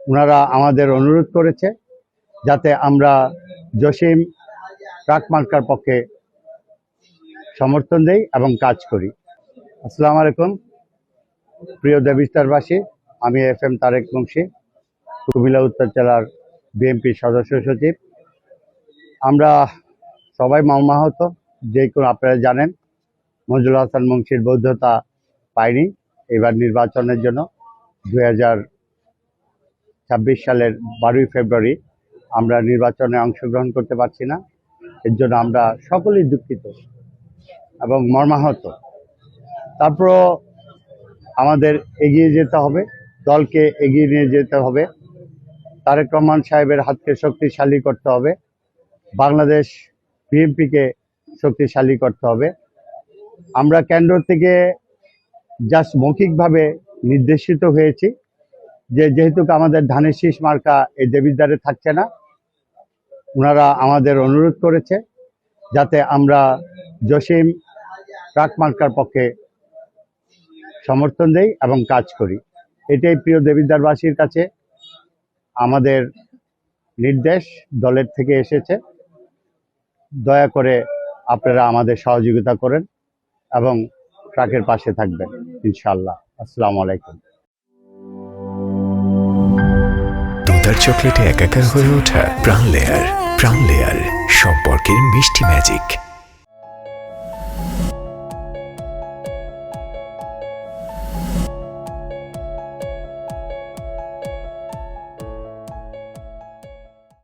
ওনারা আমাদের অনুরোধ করেছে যাতে আমরা জসিম ট্রাক মার্কার পক্ষে সমর্থন দেই এবং কাজ করি। আসসালামু আলাইকুম প্রিয় দেবিস্তারবাসী, আমি FM তারেক মুন্সি, কুমিল্লা উত্তর জেলার বিএনপির সদস্য সচিব। আমরা সবাই মর্মাহত, যে কোনো আপনারা জানেন মঞ্জুর হাসান মুন্সির বৈধতা পায়নি এবার নির্বাচনের জন্য। 2026 সালের 12ই ফেব্রুয়ারি আমরা নির্বাচনে অংশগ্রহণ করতে পারছি না। এর জন্য আমরা সকলেই দুঃখিত এবং মর্মাহত। তারপরও আমাদের এগিয়ে যেতে হবে, দলকে এগিয়ে নিয়ে যেতে হবে, তারেক রহমান সাহেবের হাতকে শক্তিশালী করতে হবে, বাংলাদেশ বিএনপিকে শক্তিশালী করতে হবে। আমরা কেন্দ্র থেকে জাস্ট মৌখিকভাবে নির্দেশিত হয়েছি যে যেহেতু আমাদের ধানের শীষ মার্কা এই দেবিদ্বারে থাকছে না, ওনারা আমাদের অনুরোধ করেছে যাতে আমরা জসিম ট্রাক মার্কার পক্ষে সমর্থন দেই এবং কাজ করি। এটাই প্রিয় দেবিদ্বারবাসীর কাছে আমাদের নির্দেশ দলের থেকে এসেছে। দয়া করে আপনারা আমাদের সহযোগিতা করেন এবং ট্রাকের পাশে থাকবেন ইনশাআল্লাহ। আসসালামু আলাইকুম। দুধার চকলেটে একাকার হয়ে ওঠা প্রাণ লেয়ার সম্পর্কের মিষ্টি ম্যাজিক।